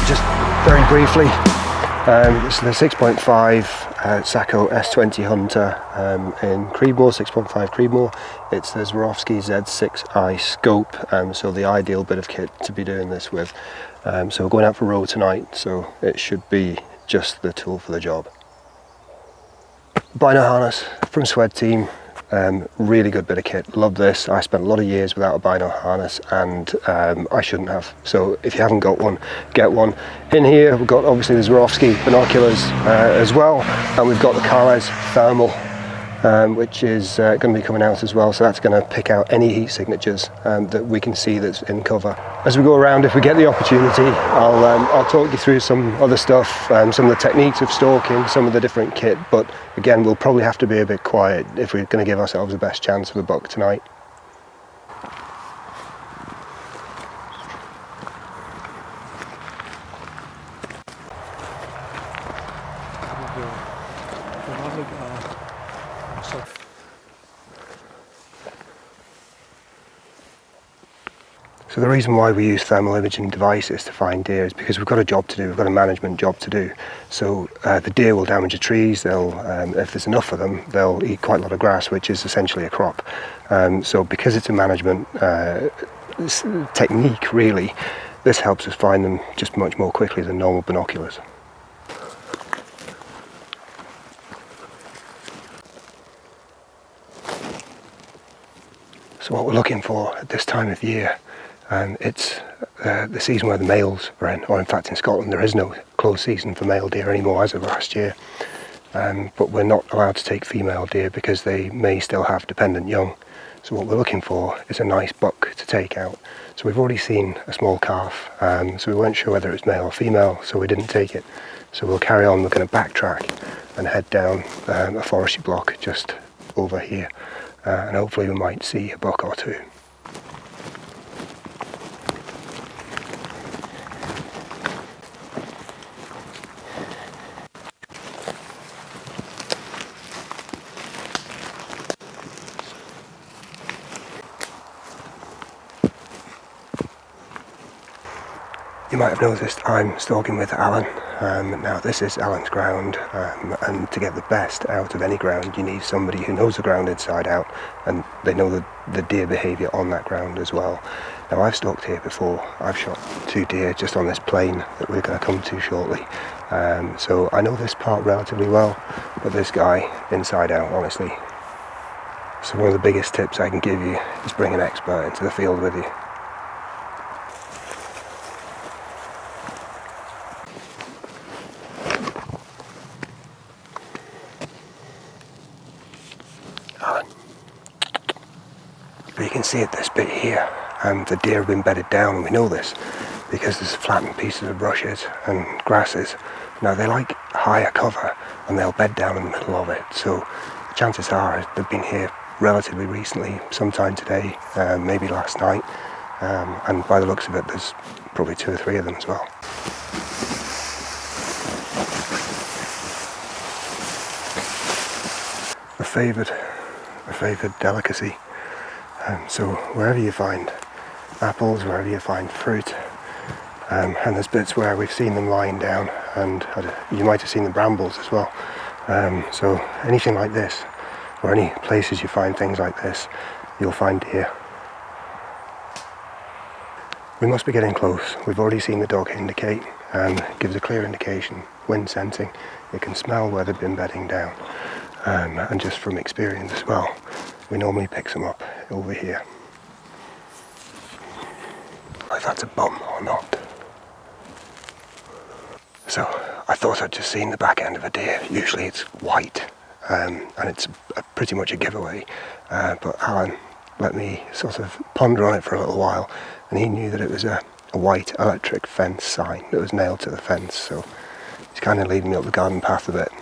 Just very briefly, it's the 6.5 Sacco S20 Hunter in Creedmoor, 6.5 Creedmoor. It's the Swarovski Z6i scope, so the ideal bit of kit to be doing this with. So we're going out for Roe tonight, so it should be just the tool for the job. Bino harness from Swed Team. Really good bit of kit, love this. I spent a lot of years without a bino harness and I shouldn't have, so if you haven't got one, get one. In here we've got obviously the Swarovski binoculars as well, and we've got the Carles thermal which is going to be coming out as well, so that's going to pick out any heat signatures that we can see that's in cover. As we go around, if we get the opportunity, I'll talk you through some other stuff, some of the techniques of stalking, some of the different kit, but again we'll probably have to be a bit quiet if we're going to give ourselves the best chance of a buck tonight. So the reason why we use thermal imaging devices to find deer is because we've got a job to do, we've got a management job to do. So the deer will damage the trees, they'll, if there's enough of them, they'll eat quite a lot of grass, which is essentially a crop. So because it's a management technique really, this helps us find them just much more quickly than normal binoculars. So what we're looking for at this time of year, it's the season where the males are in, or in fact in Scotland there is no closed season for male deer anymore as of last year, but we're not allowed to take female deer because they may still have dependent young. So what we're looking for is a nice buck to take out. So we've already seen a small calf, so we weren't sure whether it was male or female, so we didn't take it. So we'll carry on, we're going to backtrack and head down a forestry block just over here, and hopefully we might see a buck or two. You might have noticed I'm stalking with Alan. Now this is Alan's ground, and to get the best out of any ground you need somebody who knows the ground inside out, and they know the deer behaviour on that ground as well. Now I've stalked here before, I've shot 2 deer just on this plain that we're going to come to shortly, so I know this part relatively well, but this guy inside out, honestly. So one of the biggest tips I can give you is bring an expert into the field with you. But you can see at this bit here, the deer have been bedded down, and we know this because there's flattened pieces of brushes and grasses. Now they like higher cover and they'll bed down in the middle of it, so the chances are they've been here relatively recently, sometime today, maybe last night, and by the looks of it there's probably 2 or 3 of them as well. A favoured delicacy. So wherever you find apples, wherever you find fruit, and there's bits where we've seen them lying down, and you might have seen the brambles as well. So anything like this, or any places you find things like this, you'll find deer. We must be getting close. We've already seen the dog indicate, and it gives a clear indication. Wind sensing, it can smell where they've been bedding down, and just from experience as well, we normally pick them up over here. If that's a bum or not. So I thought I'd just seen the back end of a deer. Usually it's white, and it's pretty much a giveaway, but Alan let me sort of ponder on it for a little while, and he knew that it was a white electric fence sign that was nailed to the fence, so he's kind of leading me up the garden path a bit.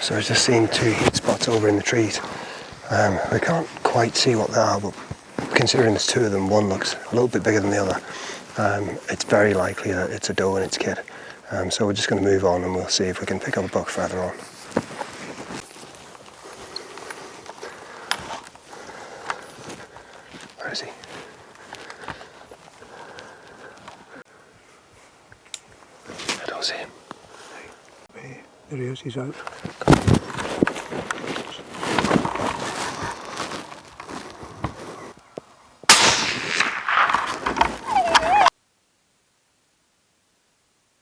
So I've just seen 2 heat spots over in the trees. We can't quite see what they are, but considering there's 2 of them, one looks a little bit bigger than the other. It's very likely that it's a doe and its kid. So we're just going to move on and we'll see if we can pick up a buck further on. Where is he? I don't see him. There he is, he's out.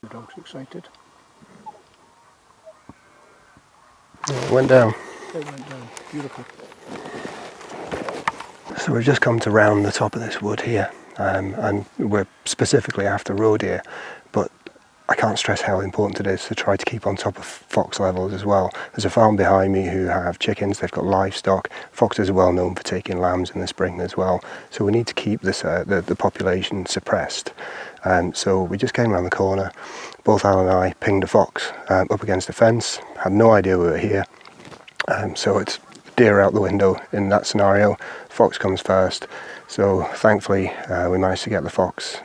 The dog's excited. It went down. It went down, beautiful. So we've just come to round the top of this wood here, and we're specifically after roe deer, but I can't stress how important it is to try to keep on top of fox levels as well. There's a farm behind me who have chickens, they've got livestock. Foxes are well known for taking lambs in the spring as well, so we need to keep this the population suppressed. So we just came around the corner, both Al and I pinged a fox up against the fence, had no idea we were here. So it's deer out the window in that scenario, fox comes first. So thankfully we managed to get the fox.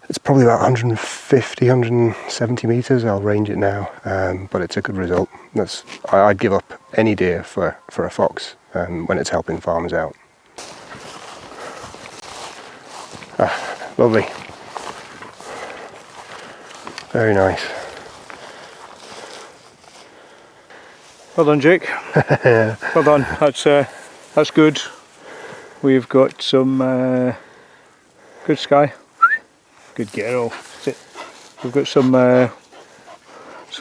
It's probably about 150, 170 metres, I'll range it now, but it's a good result. I'd give up any deer for a fox when it's helping farmers out. Lovely. Very nice. Well done, Jake. Well done. That's good. We've got some good sky. Good girl. That's it. We've got some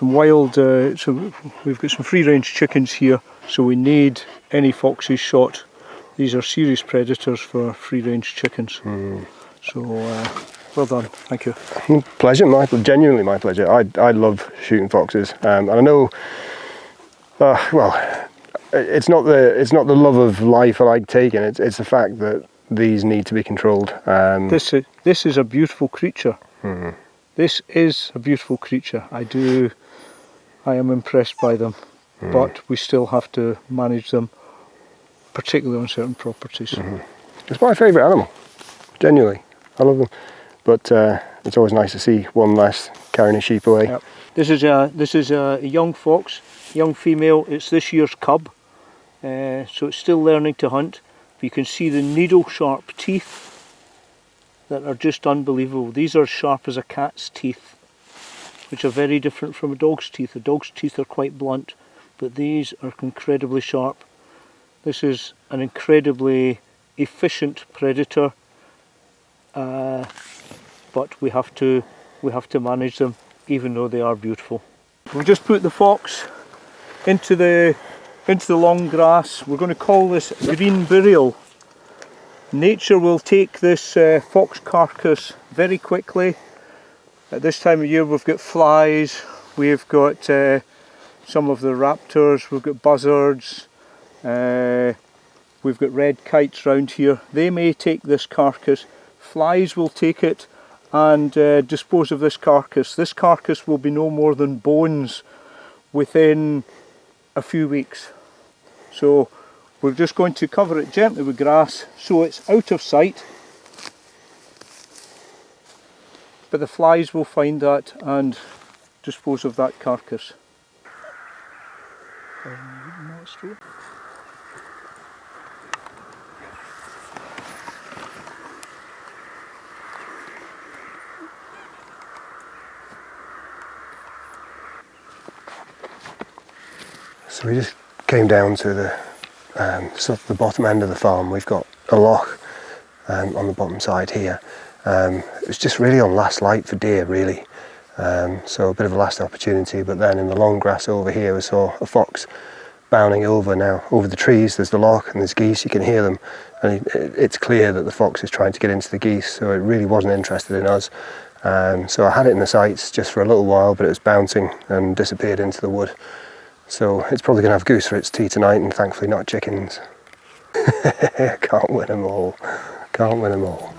wild. We've got some free-range chickens here, so we need any foxes shot. These are serious predators for free-range chickens. So well done. Thank you. Pleasure, Michael. Genuinely my pleasure. I love shooting foxes, and I know. Well, it's not the love of life I like taking. It's the fact that these need to be controlled. This is a beautiful creature. This is a beautiful creature. I am impressed by them, but we still have to manage them, particularly on certain properties. It's my favourite animal. Genuinely, I love them. But it's always nice to see one less carrying a sheep away. Yep. This is a young fox, young female. It's this year's cub, so it's still learning to hunt. You can see the needle sharp teeth that are just unbelievable. These are sharp as a cat's teeth, which are very different from a dog's teeth. A dog's teeth are quite blunt, but these are incredibly sharp. This is an incredibly efficient predator, but we have to manage them, even though they are beautiful. We've just put the fox into the long grass. We're going to call this green burial. Nature will take this fox carcass very quickly. At this time of year we've got flies, we've got some of the raptors, we've got buzzards, we've got red kites round here. They may take this carcass. Flies will take it and dispose of this carcass. This carcass will be no more than bones within a few weeks. So we're just going to cover it gently with grass so it's out of sight. But the flies will find that and dispose of that carcass. So we just came down to the sort of the bottom end of the farm. We've got a loch on the bottom side here. It was just really on last light for deer, really. So a bit of a last opportunity, but then in the long grass over here we saw a fox bounding over now. Over the trees there's the loch and there's geese, you can hear them, and it's clear that the fox is trying to get into the geese, so it really wasn't interested in us. So I had it in the sights just for a little while, but it was bouncing and disappeared into the wood. So it's probably going to have goose for its tea tonight, and thankfully not chickens. Can't win them all. Can't win them all.